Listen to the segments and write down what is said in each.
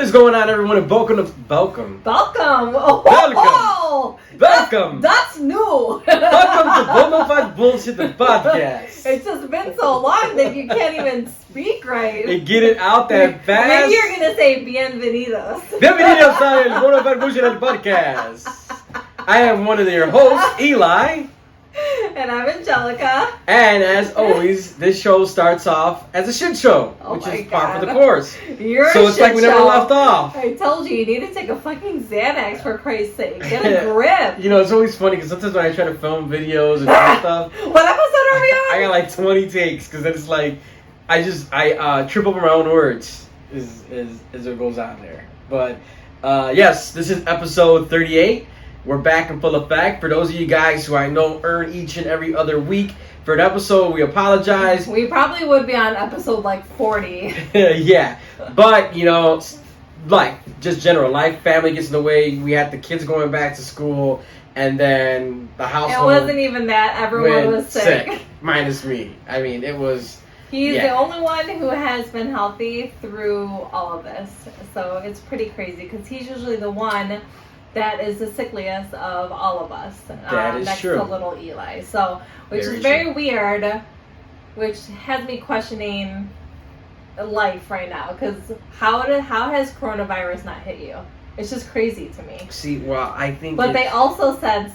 is going on, everyone? And welcome. Welcome. That's new. Welcome to Bona Fide Bullshit, the podcast. It's just been so long that you can't even speak right. And get it out that fast. Maybe you're gonna say bienvenidos. Bienvenidos al Bona Fide Bullshit, the podcast. I am one of your hosts, Eli. And I'm Angelica. And as always, this show starts off as a shit show, which is par for the course. So it's like we never left off. I told you need to take a fucking Xanax, for Christ's sake. Get a grip. You know, it's always funny because sometimes when I try to film videos and stuff. What episode are we on? I got like 20 takes because then it's like I trip over my own words as it goes on there. But yes, this is episode 38. We're back in full effect. For those of you guys who I know earn each and every other week for an episode, we apologize. We probably would be on episode like 40. Yeah, but you know, like just general life, family gets in the way. We had the kids going back to school, and then the household. It wasn't even that. Everyone was sick. Minus me. I mean, it was. He's the only one who has been healthy through all of this. So it's pretty crazy because he's usually the one that is the sickliest of all of us. That is next true. to little Eli. So, which is very weird, which has me questioning life right now. Because how has coronavirus not hit you? It's just crazy to me. See, well, I think. But they also said,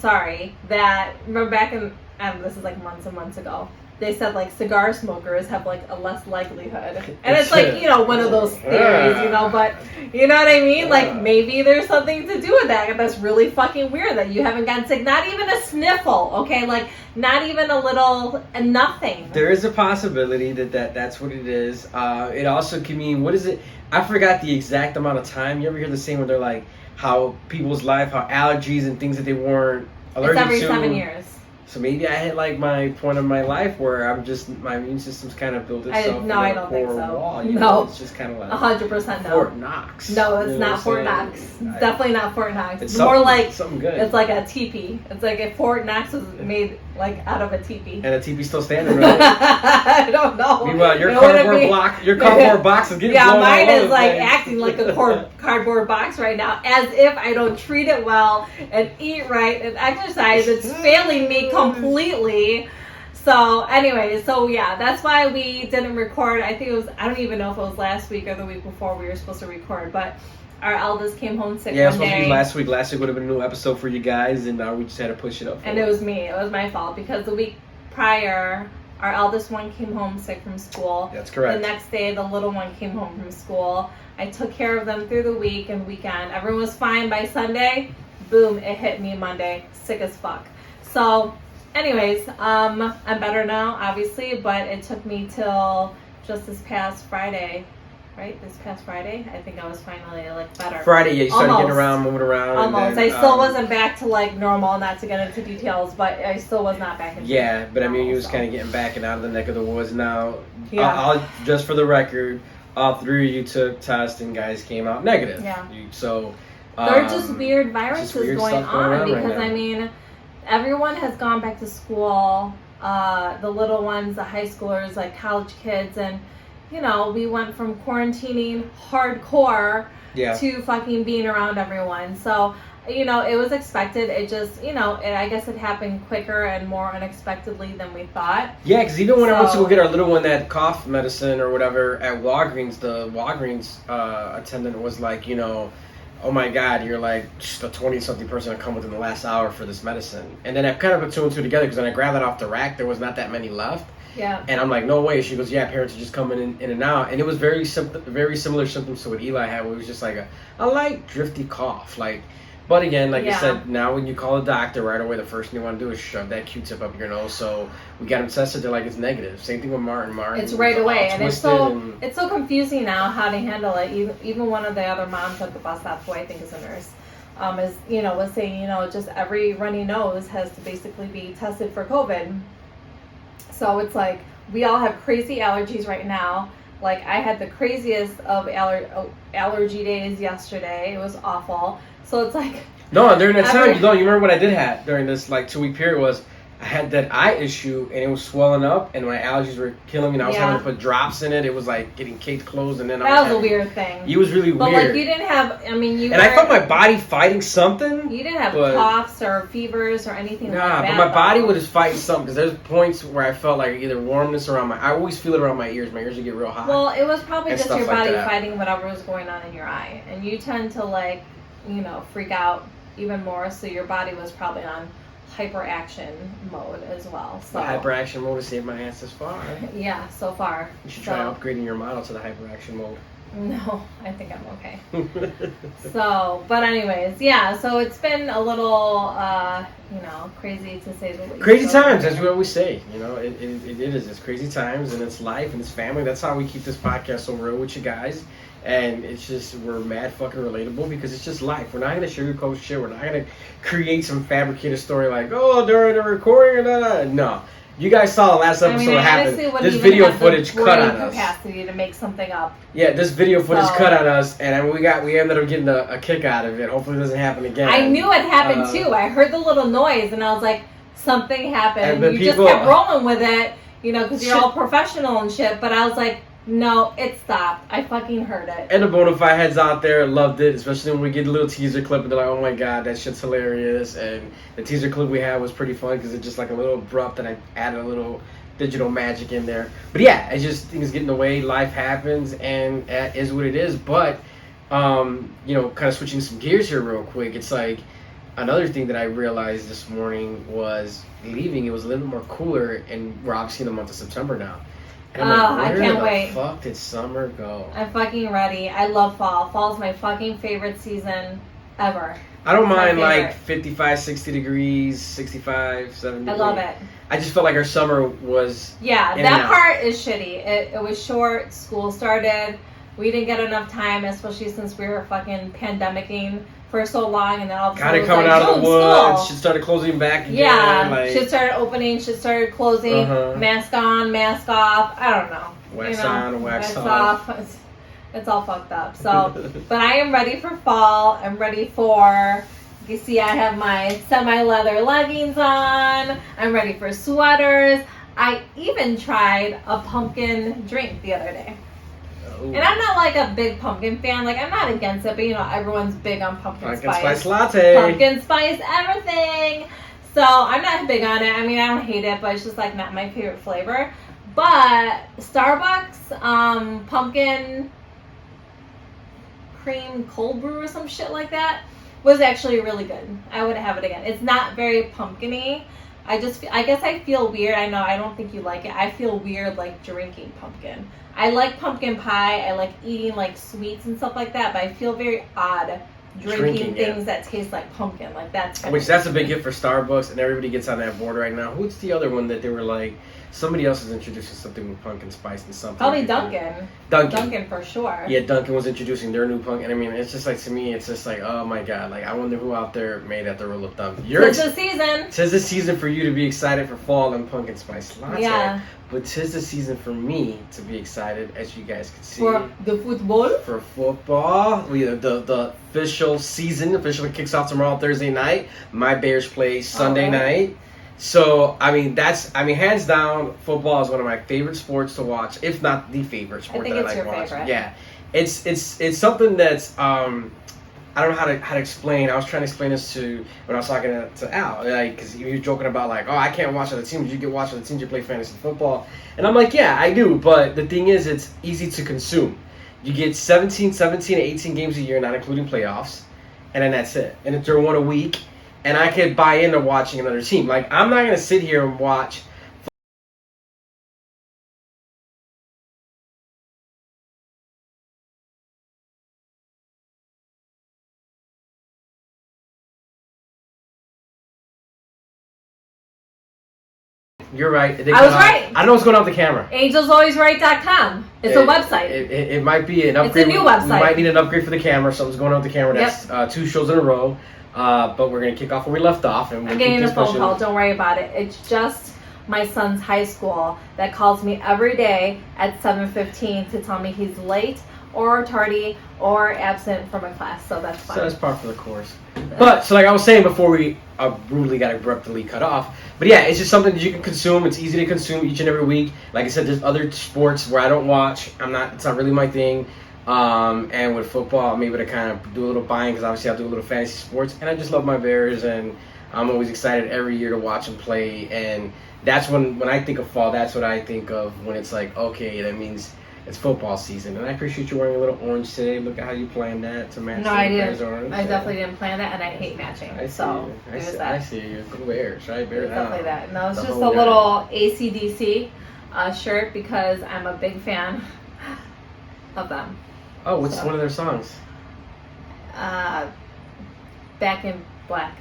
that remember back in this is like months and months ago. They said like cigar smokers have like a less likelihood, and it's like, you know, one of those theories, you know. But you know what I mean? Like maybe there's something to do with that. And that's really fucking weird that you haven't gotten sick. Not even a sniffle, okay? Like not even a little, nothing. There is a possibility that's what it is. It also can mean, what is it? I forgot the exact amount of time. You ever hear the saying where they're like how people's life, how allergies and things that they weren't allergic to. It's every 7 years. So maybe I hit like my point of my life where my immune system's kind of built itself. No, I don't think so. Wall, no, it's just kind of like 100% no. Fort Knox. No, it's not Fort Knox. It's definitely not Fort Knox. It's more like something good. It's like a teepee. It's like if Fort Knox was made like out of a teepee. And a teepee's still standing, right? I don't know. Meanwhile, your cardboard box is getting blown all mine is over like the place. acting like a cardboard box right now, as if I don't treat it well and eat right and exercise. It's failing me completely. So anyway, that's why we didn't record. I think I don't even know if it was last week or the week before we were supposed to record, but our eldest came home sick one day. Yeah, it was supposed to be last week. Last week would have been a new episode for you guys, and we just had to push it up. And it was me. It was my fault because the week prior, our eldest one came home sick from school. That's correct. The next day, the little one came home from school. I took care of them through the week and weekend. Everyone was fine by Sunday. Boom, it hit me Monday. Sick as fuck. So anyways, I'm better now, obviously, but it took me till just this past Friday, right? This past Friday, I think I was finally like better. Friday, yeah, you started getting around, moving around. Almost. Then, I still wasn't back to like normal, not to get into details, but I still was not back into yeah, but I mean, you was kind of getting back and out of the neck of the woods now. Yeah. I'll just for the record, all three of you took tests and guys came out negative. Yeah. So there are just weird viruses going on because right I mean, everyone has gone back to school, the little ones, the high schoolers, like college kids, and you know, we went from quarantining hardcore to fucking being around everyone. So, you know, it was expected. It just, you know, I guess it happened quicker and more unexpectedly than we thought. Yeah, because even when I went to go get our little one that cough medicine or whatever at Walgreens, the Walgreens attendant was like, you know, oh my God, you're like just a 20-something person to come within the last hour for this medicine. And then I kind of put two and two together because when I grabbed that off the rack, there was not that many left. Yeah. And I'm like, no way. She goes, yeah, parents are just coming in and out. And it was very similar symptoms to what Eli had, where it was just like a light, drifty cough. But again, like you said, now when you call a doctor right away, the first thing you want to do is shove that Q-tip up your nose. So we got him tested. They're like, it's negative. Same thing with Martin. It's right away. And it's so confusing now how to handle it. Even one of the other moms at the bus stop, who I think is a nurse, was saying, just every runny nose has to basically be tested for COVID. So it's like we all have crazy allergies right now. Like I had the craziest of allergy days yesterday. It was awful. So it's like no, during that time, you remember what I did have during this like 2-week period was I had that eye issue, and it was swelling up, and my allergies were killing me, and I was having to put drops in it. It was like getting caked closed, and then that was a weird thing. It was really weird. But like you didn't have, I mean, you. And I felt my body fighting something. You didn't have coughs or fevers or anything like that. Nah, but my body was just fighting something because there's points where I felt like either warmness around I always feel it around my ears. My ears would get real hot. Well, it was probably just your body fighting whatever was going on in your eye, and you tend to like, freak out even more. So your body was probably on hyperaction mode as well. So hyperaction mode has saved my ass this far. Yeah, so far. You should try upgrading your model to the hyperaction mode. No, I think I'm okay. So, but anyways, yeah. So it's been a little, crazy to say the least. Crazy times, as we always say. It is. It's crazy times, and it's life, and it's family. That's how we keep this podcast so real with you guys. And it's just, we're mad fucking relatable because it's just life. We're not going to sugarcoat shit. We're not going to create some fabricated story like, oh, during the recording, No. You guys saw the last episode what happened. This video footage cut on us. Capacity to make something up. Yeah, this video footage cut on us, and we ended up getting a kick out of it. Hopefully it doesn't happen again. I knew it happened too. I heard the little noise, and I was like, something happened. And you just kept rolling with it, because you're all professional and shit, but I was like, no, it stopped. I fucking heard it. And the Bona Fide heads out there loved it, especially when we get a little teaser clip and they're like, oh my god, that shit's hilarious. And the teaser clip we had was pretty fun because it's just like a little abrupt and I added a little digital magic in there. But yeah, I just think it's getting away. Life happens and it is what it is. But, kind of switching some gears here real quick. It's like another thing that I realized this morning was leaving. It was a little bit more cooler and we're obviously in the month of September now. And I'm like, I can't wait. Where the fuck did summer go? I'm fucking ready. I love fall. Fall's my fucking favorite season ever. I don't mind like 55, 60 degrees, 65, 70. I love it. I just felt like our summer was that part is shitty. It was short. School started. We didn't get enough time, especially since we were fucking pandemicing for so long, and then all of a sudden coming out of the woods. Shit started closing back again. Yeah, shit started opening, shit started closing. Mask on, mask off. I don't know. Wax on, wax off. It's all fucked up. So, but I am ready for fall. I'm ready for. You see, I have my semi-leather leggings on. I'm ready for sweaters. I even tried a pumpkin drink the other day. And I'm not like a big pumpkin fan. Like, I'm not against it, but everyone's big on pumpkin spice latte. Pumpkin spice everything. So I'm not big on it. I mean, I don't hate it, but it's just like not my favorite flavor. But Starbucks pumpkin cream cold brew or some shit like that was actually really good. I would have it again. It's not very pumpkin-y. I guess I feel weird. I know I don't think you like it. I feel weird like drinking pumpkin. I like pumpkin pie. I like eating like sweets and stuff like that, but I feel very odd drinking things that taste like pumpkin. Like that's a big hit for Starbucks, and everybody gets on that board right now. Who's the other one that they were like? Somebody else is introducing something with pumpkin spice and something. Probably Dunkin'. Dunkin' for sure. Yeah, Dunkin' was introducing their new pumpkin. I mean, it's just like, to me, it's just like, oh my god. Like, I wonder who out there made that the rule of thumb. Tis the season. Tis the season for you to be excited for fall and pumpkin spice latte. Yeah. But tis the season for me to be excited, as you guys can see. For the football? For football. The official season officially kicks off tomorrow, Thursday night. My Bears play Sunday night. So, hands down, football is one of my favorite sports to watch, if not the favorite sport that I like watching. Favorite. Yeah. It's something that's, I don't know how to explain. I was trying to explain this when I was talking to Al, because he was joking about like, oh, I can't watch other teams. You can watch other teams. You play fantasy football. And I'm like, yeah, I do. But the thing is, it's easy to consume. You get 17 to 18 games a year, not including playoffs. And then that's it. And they're one a week. And I could buy into watching another team. Like, I'm not going to sit here and watch. You're right. I was right. I don't know what's going on with the camera. AngelsAlwaysRight.com. It's a website. It might be an upgrade. It's a new website. We might need an upgrade for the camera. Something's going on with the camera. That's 2 shows in a row. But we're going to kick off where we left off. And I'm getting a phone call. Don't worry about it. It's just my son's high school that calls me every day at 7:15 to tell me he's late or tardy or absent from a class. So that's fine. So that's part for the course. But, so like I was saying before we brutally got abruptly cut off. But yeah, it's just something that you can consume. It's easy to consume each and every week. Like I said, there's other sports where I don't watch. It's not really my thing. And with football, I'm able to kind of do a little buying because obviously I do a little fantasy sports, and I just love my Bears, and I'm always excited every year to watch them play. And that's when I think of fall, that's what I think of when it's like, okay, that means it's football season. And I appreciate you wearing a little orange today. Look at how you planned that to match. No, I didn't. Orange. I definitely didn't plan that, and I hate matching. I see you. Go Bears, right? Bears. Definitely that. No, it's just a little AC/DC shirt because I'm a big fan of them. Oh, what's one of their songs? Back in Black.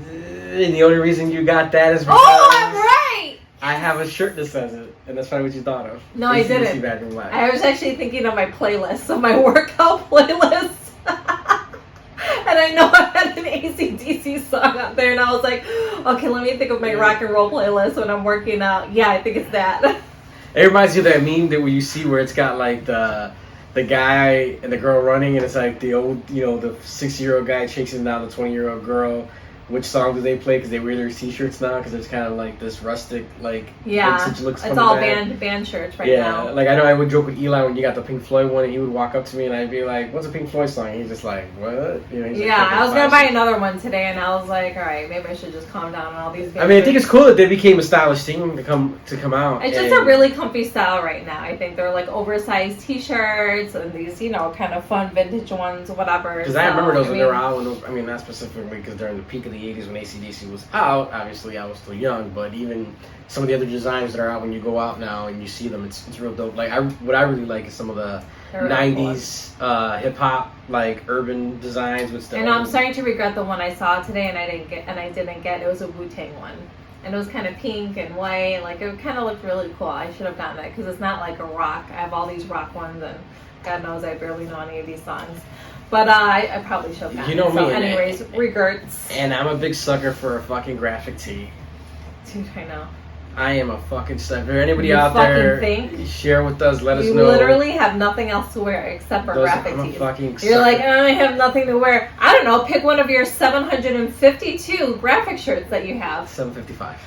And the only reason you got that is because I'm right! I have a shirt that says it, and that's probably what you thought of. No, I didn't. Back in Black. I was actually thinking of my playlist, of my workout playlist. And I know I had an AC/DC song out there, and I was like, okay, let me think of my rock and roll playlist when I'm working out. Yeah, I think it's that. It reminds you of that meme that you see where it's got like the guy and the girl running, and it's like the old, the 6-year-old guy chasing down the 20-year-old girl. Which song do they play? Because they wear their t-shirts now. Because it's kind of like this rustic, vintage looks. It's all band shirts now. Yeah, like I know I would joke with Eli when you got the Pink Floyd one, and he would walk up to me and I'd be like, "What's a Pink Floyd song?" And he's just like, "What?" I was gonna buy another one today, and I was like, "All right, maybe I should just calm down on all these." I think it's cool that they became a stylish thing to come out. It's just a really comfy style right now. I think they're like oversized t-shirts and these, kind of fun vintage ones, whatever. Because I remember those when they were out. Not specifically because they're in the peak of the 80s when AC/DC was out. Obviously, I was still young, but even some of the other designs that are out when you go out now and you see them, it's real dope. Like what I really like is some of the 90s hip hop, like urban designs with stuff. And I'm starting to regret the one I saw today and I didn't get. It was a Wu-Tang one, and it was kind of pink and white. Like it kind of looked really cool. I should have gotten it because it's not like a rock. I have all these rock ones, and God knows I barely know any of these songs. But I probably should have gotten it. So anyways, regrets. And I'm a big sucker for a fucking graphic tee. Dude, I know. I am a fucking sucker. Anybody out there, share with us, let us know. You literally have nothing else to wear except for graphic tees. Fucking You're like, I have nothing to wear. I don't know, pick one of your 752 graphic shirts that you have. 755.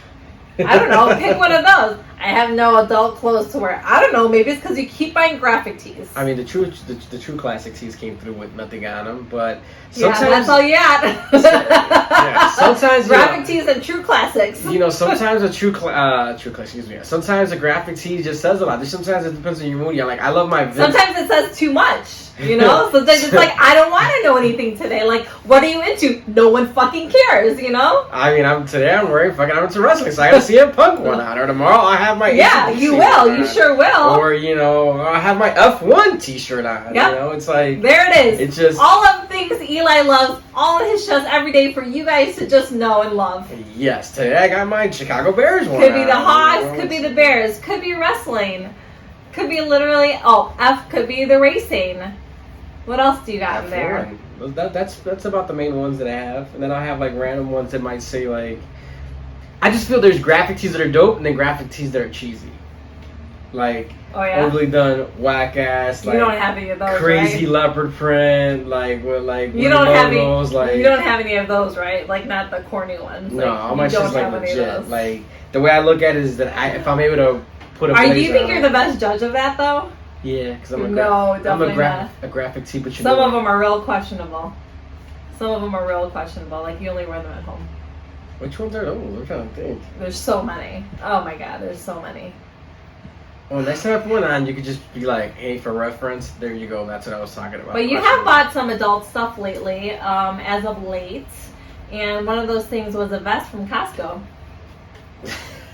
I don't know, pick one of those. I have no adult clothes to wear. I don't know, maybe it's because you keep buying graphic tees. The true classic tees came through with nothing on them, but sometimes... Yeah, that's all you had. Yeah, sometimes... graphic tees and true classics. Sometimes sometimes a graphic tee just says a lot. Sometimes it depends on your mood. I love my... Sometimes it says too much. Sometimes it's like, I don't want to know anything today. Like, what are you into? No one fucking cares, today I'm wearing I'm into wrestling, so I gotta see a Punk one on, or tomorrow I have my... Yeah, you will. You sure will. Or, I have my F1 t-shirt on. Yep. It's like... There it is. It's just... all of the things Eli loves, all of his shows every day for you guys to just know and love. Yes, today I got my Chicago Bears one. Could be the Hawks, could be the Bears, could be wrestling, could be literally... F could be the racing. What else do you got in there? That's about the main ones that I have. And then I have random ones that might say I just feel there's graphic tees that are dope and then graphic tees that are cheesy. Overly done, whack ass. You don't have any of those, crazy right? leopard print, with you don't have any. You don't have any of those, right? Not the corny ones. No, all my shit's legit. The way I look at it is that if I'm able to put a. Do you think you're the best judge of that though? Yeah, because I'm a graphic tee, but some of them are real questionable. You only wear them at home. Which ones are those? I'm trying to think. There's so many. Oh my god, there's so many. Well, next time I put one on, you could just be like, hey, for reference, there you go. That's what I was talking about. But you have bought some adult stuff lately, as of late. And one of those things was a vest from Costco.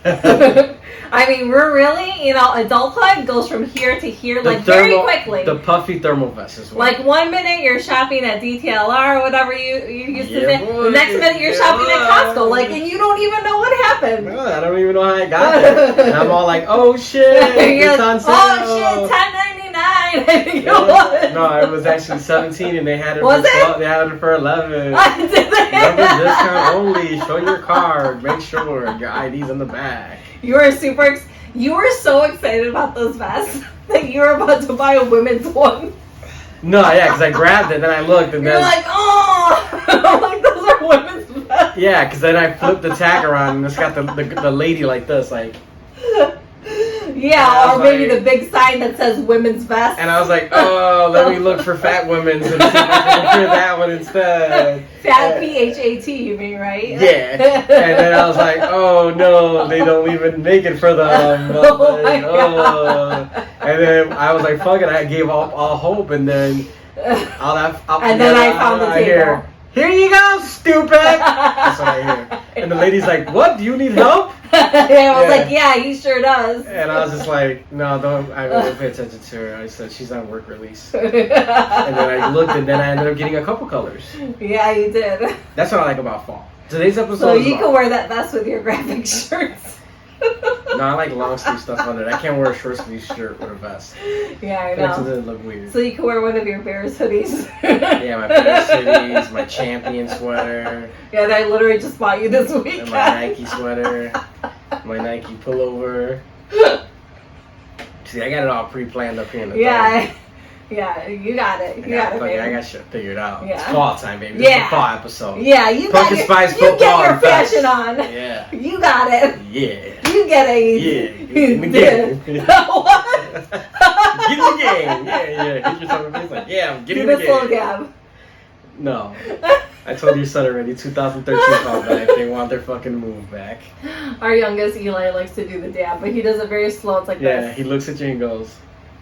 We're really, adulthood goes from here to here, very quickly. The puffy thermal vest as well. 1 minute you're shopping at DTLR or whatever you used to say. The next minute you're shopping at Costco, and you don't even know what happened. No, I don't even know how I got there. And I'm all like, oh shit, it's on sale. Oh shit, $10.99. No, it was actually 17 and they had it they had it for 11. Did they? Remember, discount only. Show your card. Make sure your ID's in the bag. You were so excited about those vests that you were about to buy a women's one. No, yeah, because I grabbed it, then I looked, and you're like, oh! I'm like, those are women's vests. Yeah, because then I flipped the tag around and it's got the lady like this, like. Yeah, or maybe the big sign that says women's vest. And I was like, oh, let me look for fat women's and see if I can look for that one instead. Fat PHAT, you mean, right? Yeah. And then I was like, oh no, they don't even make it for them. And then I was like, fuck it, I gave up all hope, and then I found the table. Here you go, stupid! That's what I hear. And the lady's like, what? Do you need help? I was like, yeah, he sure does. And I was just like, no, I don't pay attention to her. I said, she's on work release. And then I looked, and then I ended up getting a couple colors. Yeah, you did. That's what I like about fall. Today's episode So you can wear that vest with your graphic shirts. No, I like long sleeve stuff under it. I can't wear a short sleeve shirt with a vest. Yeah, I know. It doesn't look weird. So you can wear one of your Bears hoodies. Yeah, my Bears hoodies, my Champion sweater. Yeah, I literally just bought you this week. And my Nike sweater, my Nike pullover. See, I got it all pre-planned up here in the Yeah, yeah, you got it. You got it, baby. I got shit figured out. Yeah. It's fall time, baby. This is a fall episode. Yeah, you got your fashion on. Yeah. You got it. Yeah. You get it. Yeah. Get in the game. What? Get in the game. Yeah. Hit yourself in the face like, yeah, I'm getting in the game. Do this little gab. No. I told your son already, 2013 call back. They want their fucking move back. Our youngest, Eli, likes to do the dab, but he does it very slow. It's like this. Yeah, he looks at you and goes.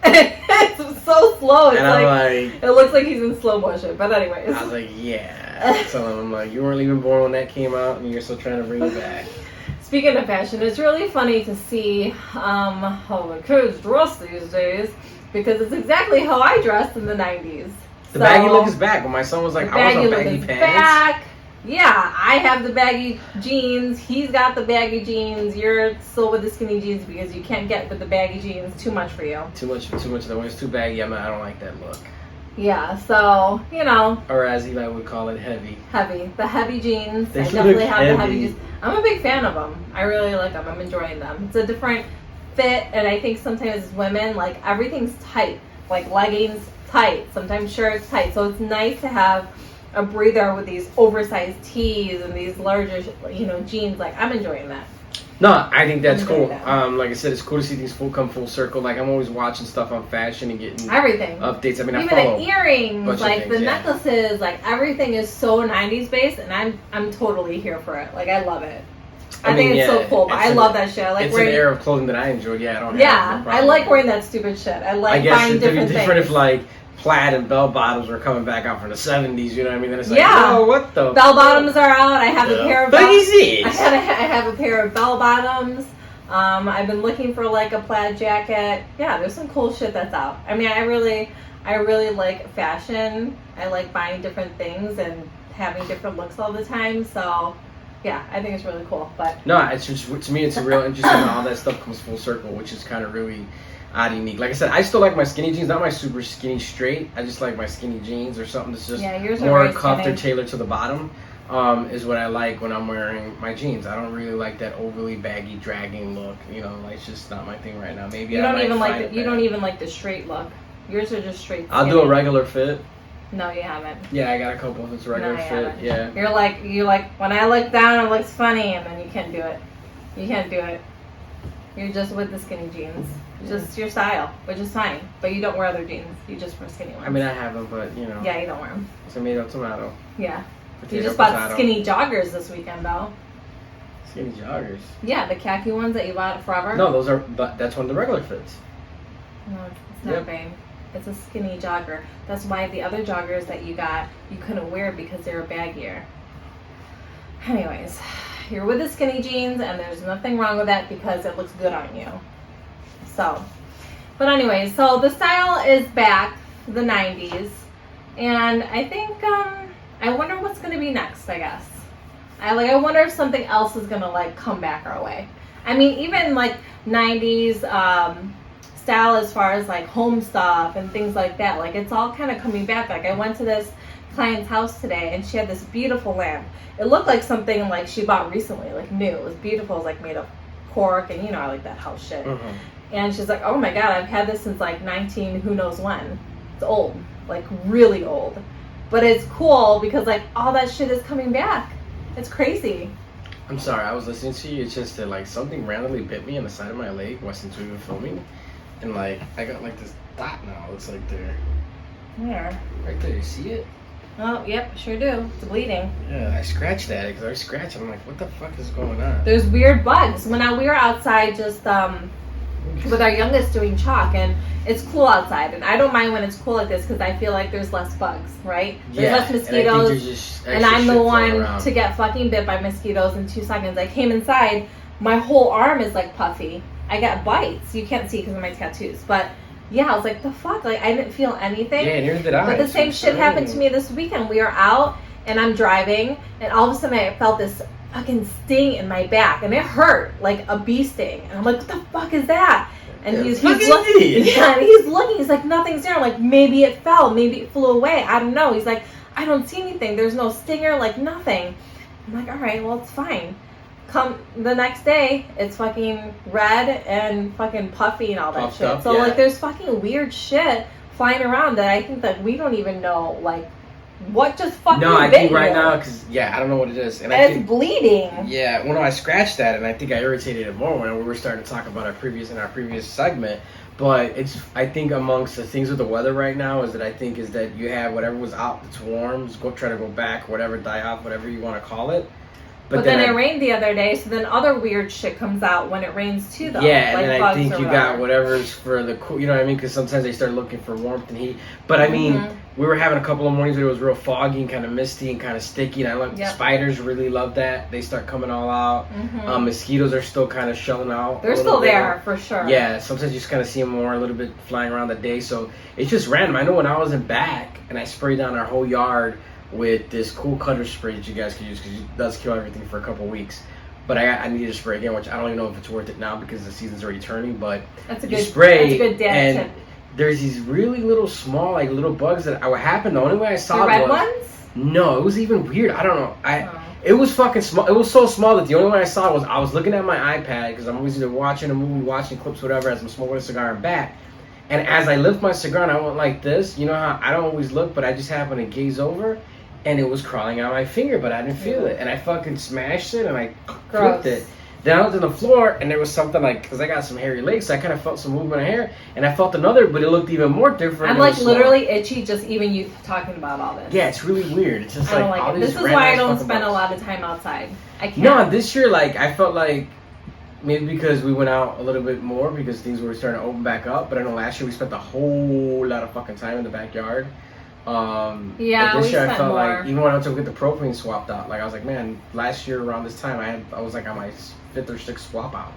It's so slow. It's and I'm like, it looks like he's in slow motion. But anyways. I was like, yeah. Telling him, like, you weren't even born when that came out, and you're still trying to bring it back. Speaking of fashion, it's really funny to see how the kids dress these days, because it's exactly how I dressed in the 90s. The baggy look is back. When my son was like, I want baggy pants. Back. Yeah, I have the baggy jeans. He's got the baggy jeans. You're still with the skinny jeans because you can't get with the baggy jeans. Too much for you. Too much. The one is too baggy. I don't like that look. Yeah, so, you know. Or as Eli would call it, heavy. Heavy. The heavy jeans. They I definitely have heavy. the heavy jeans. I'm a big fan of them. I really like them. I'm enjoying them. It's a different fit, and I think sometimes as women, like, everything's tight. Like, leggings, tight. Sometimes shirts, tight. So it's nice to have a breather with these oversized tees and these larger, jeans. Like, I'm enjoying that. No, I think that's cool. Like I said, it's cool to see these come full circle. Like, I'm always watching stuff on fashion and getting everything updates. I mean, even I follow the earrings, like things, the necklaces, like everything is so 90s based, and I'm totally here for it. Like, I love it. I think it's so cool. But I love that shit. I like it's wearing an era of clothing that I enjoy. Yeah, I don't. Yeah, I like wearing that stupid shit. I like buying different things. If like plaid and bell bottoms were coming back out from the 70s, you know what I mean? Then it's like, oh, what the? Bell bottoms are out. I have a pair of. I have a pair of bell bottoms. I've been looking for like a plaid jacket. Yeah, there's some cool shit that's out. I mean, I really like fashion. I like buying different things and having different looks all the time. So, yeah, I think it's really cool. But no, it's just, to me, it's a real interesting how all that stuff comes full circle, which is kind of really odd, unique. Like I said, I still like my skinny jeans, not my super skinny straight. I just like my skinny jeans or something that's just more cuffed or tailored to the bottom. Is what I like when I'm wearing my jeans. I don't really like that overly baggy, dragging look. Like, it's just not my thing right now. Maybe you don't even like the straight look. Yours are just straight. I'll do a regular fit. No, you haven't. Yeah, I got a couple of it's regular fit. Haven't. Yeah. You're like when I look down, it looks funny, and then you can't do it. You can't do it. You're just with the skinny jeans. Just your style, which is fine. But you don't wear other jeans. You just wear skinny ones. I mean, I have them, but Yeah, you don't wear them. Tomato, tomato. Yeah. Potato, you just bought skinny joggers this weekend, though. Skinny joggers? Yeah, the khaki ones that you bought at Forever. No, that's one of the regular fits. No, it's not, babe. It's a skinny jogger. That's why the other joggers that you got, you couldn't wear because they were baggier. Anyways, you're with the skinny jeans, and there's nothing wrong with that because it looks good on you. So, but anyways, so the style is back, the 90s, and I think, I wonder what's going to be next, I guess. I wonder if something else is going to, like, come back our way. I mean, even, like, 90s style as far as, like, home stuff and things like that. Like, it's all kind of coming back. Like, I went to this client's house today, and she had this beautiful lamp. It looked like something, like, she bought recently, like, new. It was beautiful. It was, like, made of cork, and, I like that house shit. Mm-hmm. And she's like, oh, my God, I've had this since, like, 19 who knows when. It's old. Like, really old. But it's cool because, like, all that shit is coming back. It's crazy. I'm sorry, I was listening to you. It's just that like something randomly bit me on the side of my leg listening to you filming, and like I got like this dot now. It's like there. Where? Right there. You see it? Oh, yep, sure do. It's bleeding. Yeah, I scratched at it because I scratched it. I'm like, what the fuck is going on? There's weird bugs. We were outside just with our youngest doing chalk, and it's cool outside, and I don't mind when it's cool like this because I feel like there's less bugs, right? There's less mosquitoes, and I'm the one to get fucking bit by mosquitoes in 2 seconds. I came inside, my whole arm is like puffy. I got bites. You can't see because of my tattoos, but yeah, I was like, the fuck? Like, I didn't feel anything. Yeah, neither did I. But the same shit happened to me this weekend. We were out, and I'm driving, and all of a sudden I felt this fucking sting in my back, and it hurt like a bee sting. And I'm like, what the fuck is that? And he's looking. Yeah, and he's looking. He's like, nothing's there. I'm like, maybe it fell. Maybe it flew away. I don't know. He's like, I don't see anything. There's no stinger. Like nothing. I'm like, all right, well, it's fine. Come the next day, it's fucking red and fucking puffy and all that Puffed shit. up, So yeah. like, there's fucking weird shit flying around that I think that we don't even know like what just fucking No, I bit think right you. now because I don't know what it is, and I And think it's bleeding. Yeah, well, no, I scratched that, and I think I irritated it more when we were starting to talk about our previous segment. But I think amongst the things with the weather right now is that you have whatever was out that's warm, just try to go back, whatever, die off, whatever you want to call it. But then it rained the other day, so then other weird shit comes out when it rains too, though. Yeah, like and then I think you got whatever. whatever's for the cool, you know what I mean? Because sometimes they start looking for warmth and heat. But I mean, we were having a couple of mornings where it was real foggy and kind of misty and kind of sticky. And spiders really love that. They start coming all out. Mosquitoes are still kind of shelling out. They're still there, for sure. Yeah, sometimes you just kind of see them more a little bit flying around the day. So it's just random. I know when I was in back and I sprayed down our whole yard with this cool cutter spray that you guys can use because it does kill everything for a couple of weeks. But I need to spray again, which I don't even know if it's worth it now because the season's already turning. But that's a you good spray, that's a good dad and tip. there's these really little small, like little bugs that what happened. The only way I saw the red was ones. No, it was even weird. I don't know. It was fucking small. It was so small that the only way I saw it was I was looking at my iPad because I'm always either watching a movie, watching clips, whatever, as I'm smoking a cigar and back. And as I lift my cigar and I went like this, you know how I don't always look, but I just happen to gaze over. And it was crawling out my finger, but I didn't feel it. And I fucking smashed it, and I flipped it. Then I looked on the floor, and there was something like, because I got some hairy legs, so I kind of felt some movement of hair. And I felt another, but it looked even more different. I'm like literally itchy just even you talking about all this. Yeah, it's really weird. It's just I don't like all it. these This is why I don't spend a lot of time outside. I can't. No, this year, like, I felt like maybe because we went out a little bit more because things were starting to open back up. But I know last year we spent a whole lot of fucking time in the backyard. But this year I felt like even when I went to get the propane swapped out, like I was like, man, last year around this time I was like on my 5th or 6th swap out.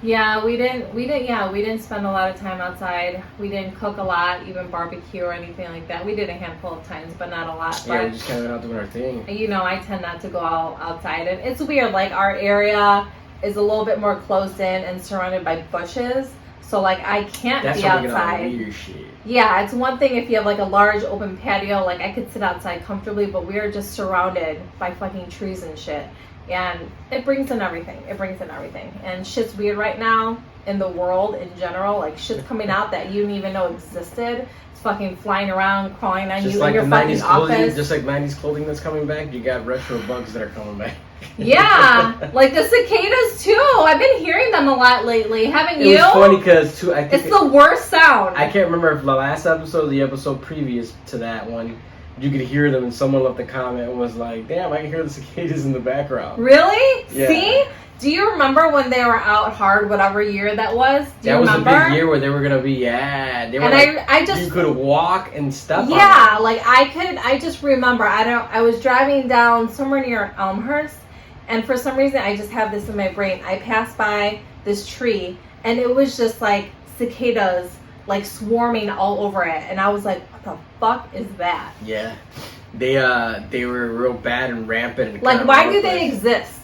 Yeah, we didn't spend a lot of time outside. We didn't cook a lot, even barbecue or anything like that. We did a handful of times, but not a lot. Yeah, we just kind of went out doing our thing. You know, I tend not to go outside, and it's weird. Like our area is a little bit more closed in and surrounded by bushes. So like I can't be outside. Weird shit. Yeah, it's one thing if you have like a large open patio, like I could sit outside comfortably, but we're just surrounded by fucking trees and shit. And it brings in everything. And shit's weird right now in the world in general. Like shit's coming out that you didn't even know existed. It's fucking flying around, crawling on you in your fucking office. Just like 90s clothing that's coming back, you got retro bugs that are coming back. Yeah, like the cicadas too. I've been hearing them a lot lately. Haven't you? It was funny because it's the worst sound. I can't remember if the last episode or the episode previous to that one, you could hear them, and someone left a comment and was like, "Damn, I can hear the cicadas in the background." Really? Yeah. See? Do you remember when they were out hard, whatever year that was? Do you remember? That was a big year where they were gonna be. They were. And like, I just you could walk and stuff. Yeah, like I just remember. I was driving down somewhere near Elmhurst. And for some reason, I just have this in my brain. I passed by this tree, and it was just like cicadas, like swarming all over it. And I was like, "What the fuck is that?" Yeah, they were real bad and rampant. And like, why do they exist?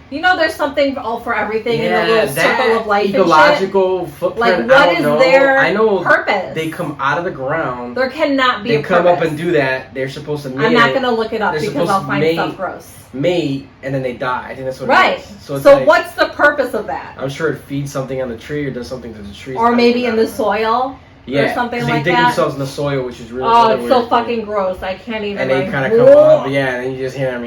You know, there's something all for everything in the little circle of life. Ecological and shit. footprint. Like, what is their purpose? They come out of the ground. There cannot be. They come up and do that. They're supposed to. I'm not gonna look it up because I'll find stuff gross. Mate, and then they die. I think that's what it is. So like, what's the purpose of that? I'm sure it feeds something on the tree or does something to the tree. Or maybe in the soil. Yeah, or something like that. They dig themselves in the soil, which is really. Oh, it's so fucking gross. I can't even. And they kind of come up, and then you just hear them.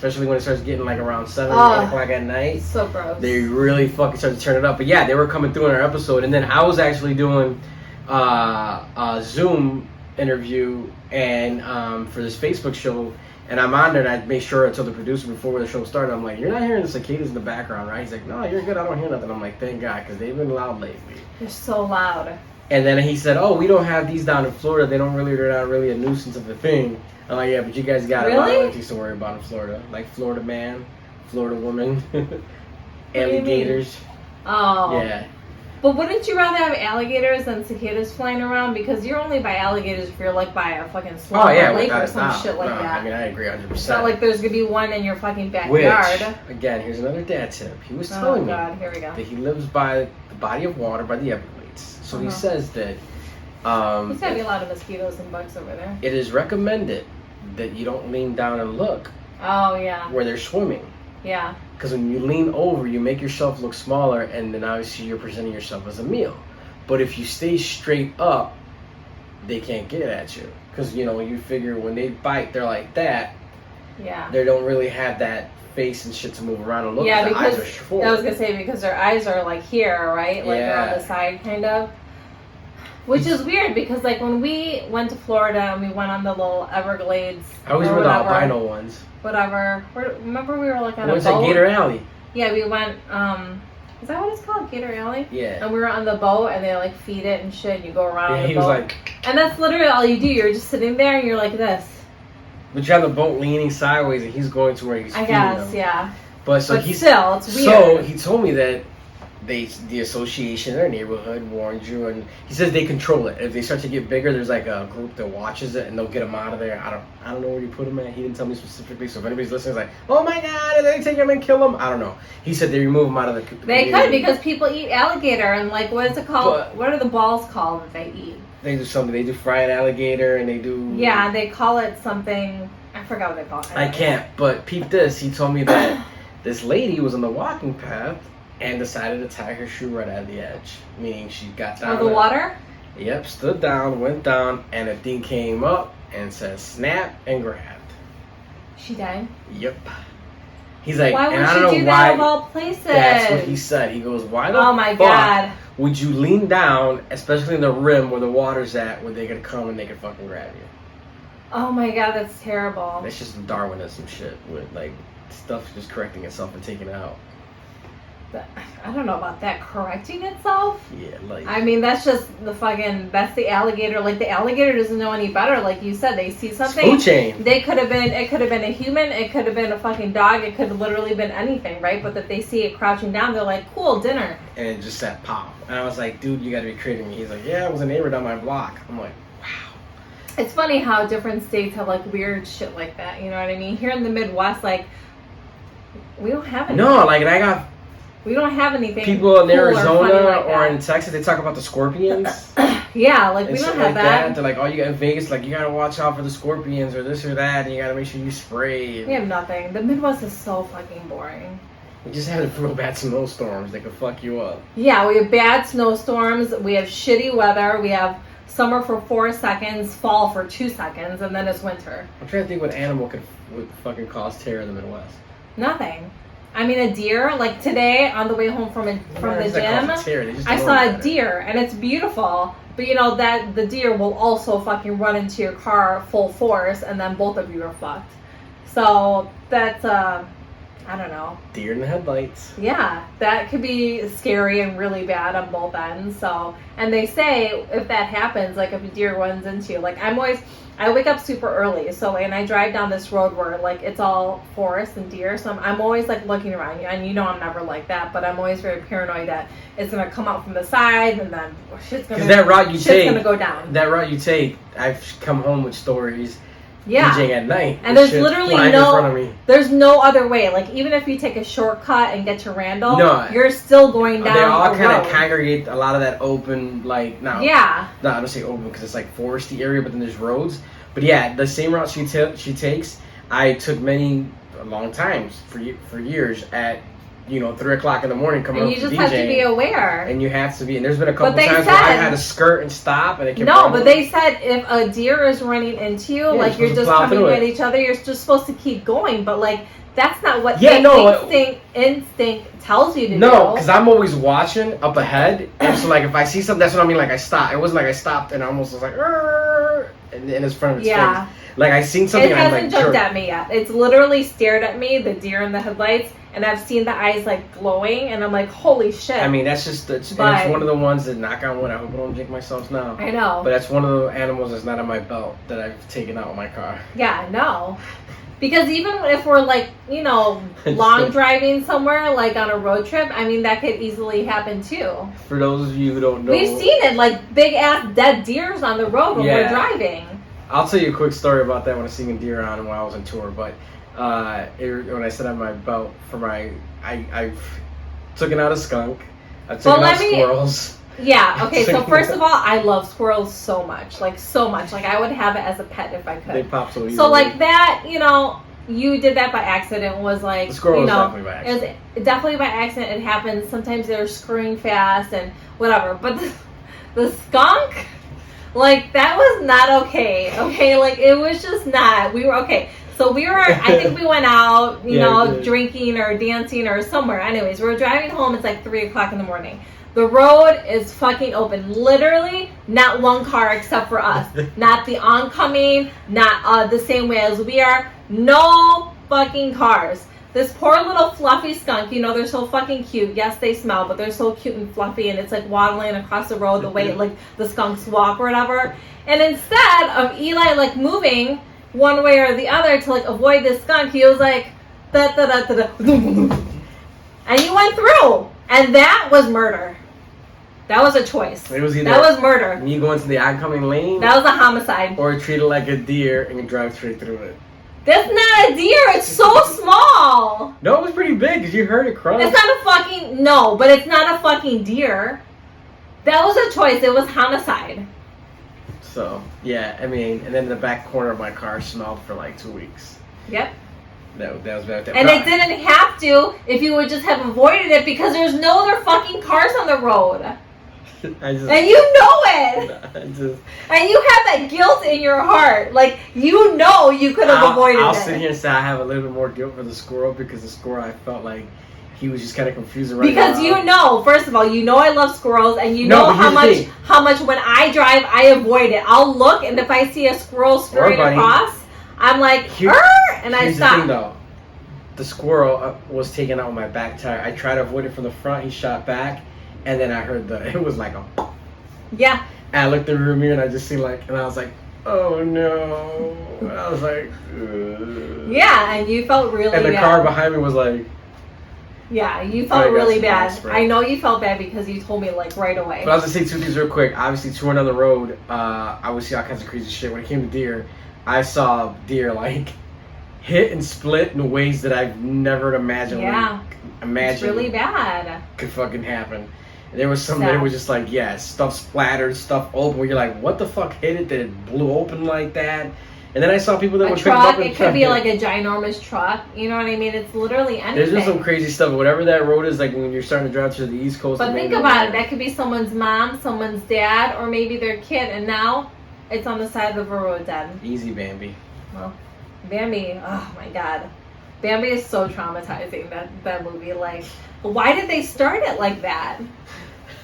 especially when it starts getting like around 7, 8 o'clock at night. So gross. They really fucking start to turn it up. But yeah, they were coming through in our episode, and then I was actually doing a Zoom interview and for this Facebook show, and I'm on there, and I made sure I told the producer before the show started, I'm like, you're not hearing the cicadas in the background, right? He's like, no, you're good, I don't hear nothing. I'm like, thank God, because they've been loud lately. They're so loud. And then he said, oh, we don't have these down in Florida. They're not really a nuisance of a thing. I'm like, yeah, but you guys got a lot of things to worry about in Florida. Like Florida man, Florida woman, alligators. Oh. Yeah. But wouldn't you rather have alligators than cicadas flying around? Because you're only by alligators if you're like by a fucking swamp or lake or some shit like that. I mean, I agree 100%. It's not like there's going to be one in your fucking backyard. Which, again, here's another dad tip. He was telling me here we go. that he lives by the body of water by the Everglades. So he says that... there's got to be a lot of mosquitoes and bugs over there. It is recommended that you don't lean down and look where they're swimming. Yeah. Because when you lean over, you make yourself look smaller, and then obviously you're presenting yourself as a meal. But if you stay straight up, they can't get at you. Because, you know, you figure when they bite, they're like that. Yeah. They don't really have that face and shit to move around and look. Yeah, because because eyes are forward. I was going to say, because their eyes are like here, right? Like they're on the side, kind of. Which is weird because, like, when we went to Florida and we went on the little Everglades. I always remember the albino ones. Whatever. Remember we were like on a boat? It's like Gator Alley. Yeah, we went. Is that what it's called, Gator Alley? Yeah. And we were on the boat, and they like feed it and shit. And you go around the he boat. Was like. And that's literally all you do. You're just sitting there, and you're like this. But you have the boat leaning sideways, and he's going to where he's feeding them. Yeah. But still, it's weird. So he told me that the association in their neighborhood warned you, and he says they control it. If they start to get bigger, there's like a group that watches it, and they'll get them out of there. I don't know where you put them at. He didn't tell me specifically. So if anybody's listening, it's like, oh my God, did they take them and kill them? I don't know. He said they remove them out of the community. They could, because people eat alligator, and like, what is it called? What are the balls called that they eat? They do something. They do fried alligator, and they do. Yeah, they call it something. I forgot what they call it. I can't. But peep this. He told me that this lady was on the walking path and decided to tie her shoe right at the edge. Meaning she got down. Oh, the water? Yep, stood down, went down, and the thing came up and said snap and grabbed. She died? Yep. He's like, why would and I don't you do know why, that of all places? That's what he said. He goes, why the fuck God. would you lean down, especially in the rim where the water's at, where they could come and they could fucking grab you? Oh my God, that's terrible. That's just Darwinism shit with like stuff just correcting itself and taking it out. I don't know about that correcting itself. Yeah, like. I mean, that's just that's the alligator. Like, the alligator doesn't know any better. Like you said, they see something. Food chain. It could have been a human. It could have been a fucking dog. It could have literally been anything, right? But that they see it crouching down, they're like, cool, dinner. And it just said pop. And I was like, dude, you gotta be kidding me. He's like, yeah, it was a neighbor down my block. I'm like, wow. It's funny how different states have like weird shit like that. You know what I mean? Here in the Midwest, like, we don't have anything. No, like, and I got. We don't have anything. People in Arizona or in Texas, they talk about the scorpions. Yeah, like we don't have that. They're like, oh, you got in Vegas, like you gotta watch out for the scorpions or this or that, and you gotta make sure you spray. We have nothing. The Midwest is so fucking boring. We just have real bad snowstorms that could fuck you up. Yeah, we have bad snowstorms. We have shitty weather. We have summer for 4 seconds, fall for 2 seconds, and then it's winter. I'm trying to think what animal would fucking cause terror in the Midwest. Nothing. I mean, a deer, like today on the way home from the gym, I saw a deer, and it's beautiful. But you know that the deer will also fucking run into your car full force, and then both of you are fucked. So that's I don't know. Deer in the headlights. Yeah, that could be scary and really bad on both ends. So, and they say if that happens, like if a deer runs into you, like I wake up super early, so, and I drive down this road where like it's all forest and deer, so I'm always like looking around you, and you know I'm never like that, but I'm always very paranoid that it's gonna come out from the side and then shit's gonna go down. That route you take, I've come home with stories. Yeah. DJing at night. And there's literally there's no other way. Like, even if you take a shortcut and get to Randall, you're still going down. They all kind of congregate a lot of that open, like, I don't say open because it's like foresty area, but then there's roads. But yeah, the same route she takes, I took a long times for years at 3 o'clock in the morning coming and up you to just DJ, have to be aware. And you have to be. And there's been a couple times where I had to skirt and stop, and it kept no, but they said if a deer is running into you, like you're just coming at each other, you're just supposed to keep going. But like that's not what instinct tells you to do. No, because I'm always watching up ahead, and so like if I see something, that's what I mean. Like I stopped. It wasn't like I stopped and I almost was like, and in his front of its face. Like I seen something. It hasn't jumped at me yet. It's literally stared at me, the deer in the headlights, and I've seen the eyes like glowing, and I'm like, holy shit. I mean, that's just it's one of the ones that, knock on wood, I hope I don't jinx myself now. I know. But that's one of the animals that's not on my belt that I've taken out of my car. Yeah, no. Because even if we're like, long driving somewhere, like on a road trip, I mean, that could easily happen too. For those of you who don't know. We've seen it, like big ass dead deers on the road when we're driving. I'll tell you a quick story about that when I was seeing deer on while I was on tour. But when I set on my belt for I've taken out a skunk. I've taken out squirrels. Yeah, okay, so first of all, I love squirrels so much. Like, so much. Like, I would have it as a pet if I could. They pop so easily. So, like, that, you did that by accident was like, the squirrel was definitely by accident. It was definitely by accident. It happens. Sometimes they're scurrying fast and whatever. But the skunk, like, that was not okay. Okay, like, it was just not. We were, okay. So we were, I think we went out, drinking or dancing or somewhere. Anyways, we were driving home. It's like 3 o'clock in the morning. The road is fucking open. Literally, not one car except for us. Not the oncoming, not the same way as we are. No fucking cars. This poor little fluffy skunk, they're so fucking cute. Yes, they smell, but they're so cute and fluffy, and it's like waddling across the road the way like the skunks walk or whatever. And instead of Eli like moving one way or the other to like avoid this skunk, he was like, da da da da da, and he went through. And that was murder. That was a choice. It was either that was murder. You go into the oncoming lane. That was a homicide. Or treat it like a deer and you drive straight through it. That's not a deer. It's so small. No, it was pretty big because you heard it crunch. It's not a fucking no, but it's not a fucking deer. That was a choice. It was homicide. So yeah, I mean, and then the back corner of my car smelled for like 2 weeks. Yep. That was bad. And it didn't have to if you would just have avoided it because there's no other fucking cars on the road. And you know it. And you have that guilt in your heart. Like, you could have avoided it. I'll sit here and say I have a little bit more guilt for the squirrel because the squirrel, I felt like he was just kind of confused right because first of all, I love squirrels, and how much when I drive, I avoid it. I'll look, and if I see a squirrel scurrying across, I'm like, and I stop. The thing, though. The squirrel was taken out with my back tire. I tried to avoid it from the front. He shot back. And then I heard it was like a... Yeah. And I looked in the rear mirror and I just see and I was like, oh no. And I was like, ugh. Yeah, and you felt really bad. And the car behind me was like... Yeah, you felt really bad. I know you felt bad because you told me like right away. But I was going to say 2 things real quick. Obviously, touring on the road, I would see all kinds of crazy shit. When it came to deer, I saw deer like hit and split in ways that I've never imagined. Yeah. It's really bad. Could fucking happen. There was some that was just like, stuff splattered, stuff open, where you're like, what the fuck hit it that it blew open like that? And then I saw people that would pick up it could be like a ginormous truck. You know what I mean? It's literally anything. There's just some crazy stuff. Whatever that road is, like when you're starting to drive to the East Coast. But think about it. That could be someone's mom, someone's dad, or maybe their kid. And now it's on the side of a road dead. Easy, Bambi. Well, Bambi, oh my God. Bambi is so traumatizing, that movie. Like, why did they start it like that?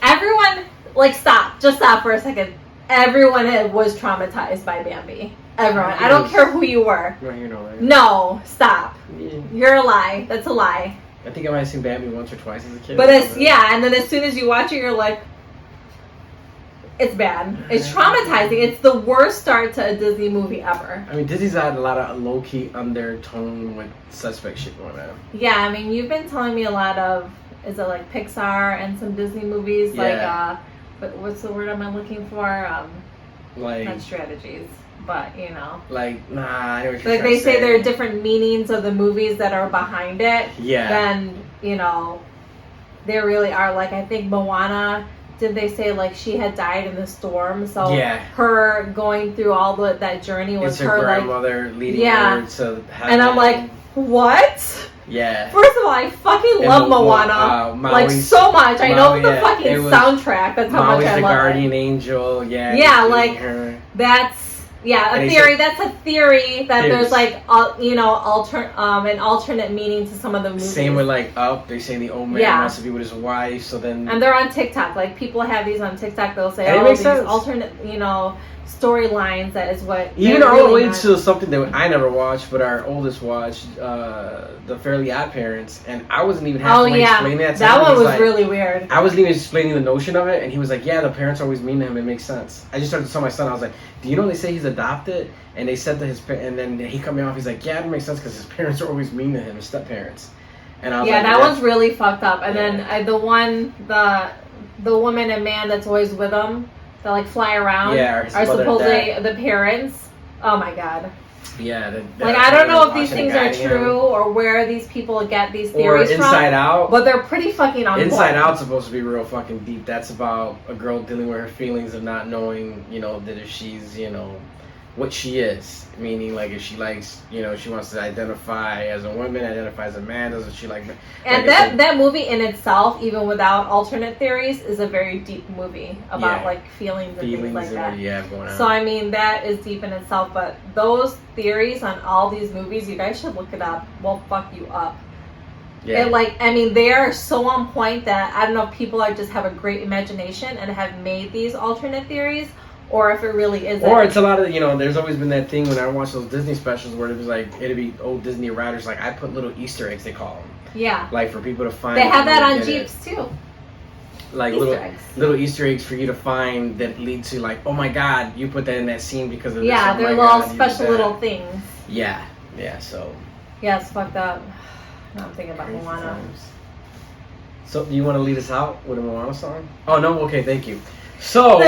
Everyone, just stop for a second. Everyone was traumatized by Bambi. Everyone. I don't care who you were. Right? No, stop. Yeah. You're a lie. That's a lie. I think I might have seen Bambi once or twice as a kid. But and then as soon as you watch it, you're like, it's bad. It's traumatizing. It's the worst start to a Disney movie ever. I mean, Disney's had a lot of low-key undertone with suspect shit going on. Yeah, I mean, you've been telling me a lot of, is it like Pixar and some Disney movies? Yeah. But what's the word I'm looking for? Not strategies, but Like, nah, I know what you're like they say there are different meanings of the movies that are behind it. Yeah. Then, there really are. Like, I think Moana... Did they say like she had died in the storm? So her going through all that journey was her grandmother leading her to heaven. And I'm like, what? Yeah. First of all, I fucking love Moana. Like, so much. I know the fucking soundtrack. That's how much I love it. Maui's the guardian angel. Yeah. Yeah, like, that's... Yeah, a theory. That's a theory that there's like, an alternate meaning to some of the movies. Same with like Up. They say the old man wants to be with his wife, so then. And they're on TikTok. Like people have these on TikTok. They'll say, these alternate, storylines. That is what. Even our old age to something that I never watched, but our oldest watched, The Fairly Odd Parents, and I wasn't even halfway explaining that. That one was really weird. I wasn't even explaining the notion of it, and he was like, "Yeah, the parents are always mean to him. It makes sense." I just started to tell my son, I was like, "Do you know they say he's adopted?" And they said to his and then he cut me off. He's like, "Yeah, it makes sense because his parents are always mean to him, his step parents." And I was like, that one's really fucked up. And then the woman and man that's always with him, that like fly around, are supposedly the parents. Oh my god. Yeah. I don't know if these things are true or where these people get these theories from. Or Inside Out. But they're pretty fucking on point. Inside Out's supposed to be real fucking deep. That's about a girl dealing with her feelings of not knowing, that if she's, what she is. Meaning, like, if she likes, she wants to identify as a woman, identify as a man, doesn't she like... And that movie in itself, even without alternate theories, is a very deep movie about, like, feelings and things like that. Going on. So, I mean, that is deep in itself, but those theories on all these movies, you guys should look it up. Will fuck you up. Yeah. They are so on point that, I don't know if people just have a great imagination and have made these alternate theories, or if it really isn't. Or it's a lot of, there's always been that thing when I watch those Disney specials where it was like, it'd be old Disney writers, like, I put little Easter eggs, they call them. Yeah. Like, for people to find. They have that on Jeeps, too. Like, little Easter eggs for you to find that lead to, like, oh my god, you put that in that scene because of this. Yeah, they're little special little things. Yeah, so. Yeah, it's fucked up. Now I'm thinking about Moana. So, do you want to lead us out with a Moana song? Oh, no? Okay, thank you. So, you'll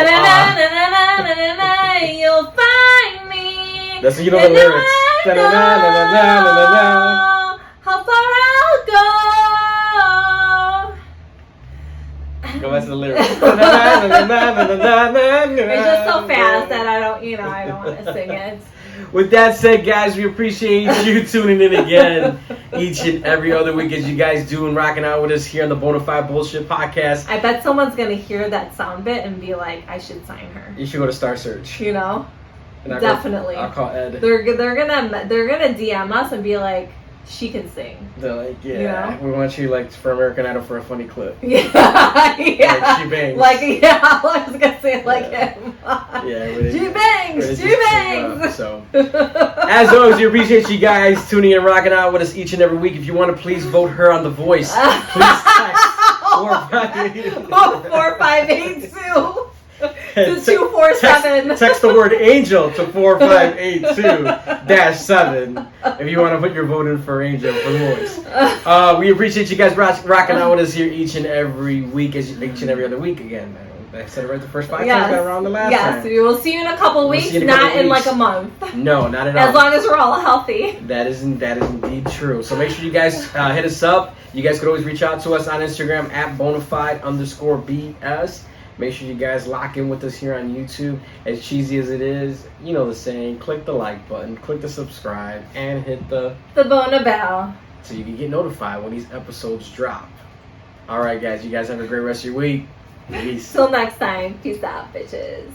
find me. That's what you know the lyrics. How far I'll go. Go back to the lyrics. It's just so fast that I don't want to sing it. With that said, guys, we appreciate you tuning in again each and every other week as you guys do and rocking out with us here on the Bona Fide Bullshit Podcast. I bet someone's going to hear that sound bit and be like, I should sign her. You should go to Star Search. Definitely. I'll call Ed. They're gonna DM us and be like, she can sing. They're like, we want you for American Idol for a funny clip. Yeah. Like, she bangs. I was gonna say him. She bangs. So, as always, we appreciate you guys tuning in and rocking out with us each and every week. If you want to please vote her on The Voice, please text 4582 to 247. Text the word angel to 4582-7 if you want to put your vote in for Angel for Voice. We appreciate you guys rocking out with us here each and every week, each and every other week again. I said it right the first 5 times, got around the last time. Yes, we will see you in a couple weeks, not in like a month. No, not at all. As long as we're all healthy. That is indeed true. So make sure you guys hit us up. You guys could always reach out to us on Instagram at bonafide_BS. Make sure you guys lock in with us here on YouTube. As cheesy as it is, you know the saying, click the like button, click the subscribe, and hit the Bona bell so you can get notified when these episodes drop. Alright guys, you guys have a great rest of your week. Peace. Till next time. Peace out, bitches.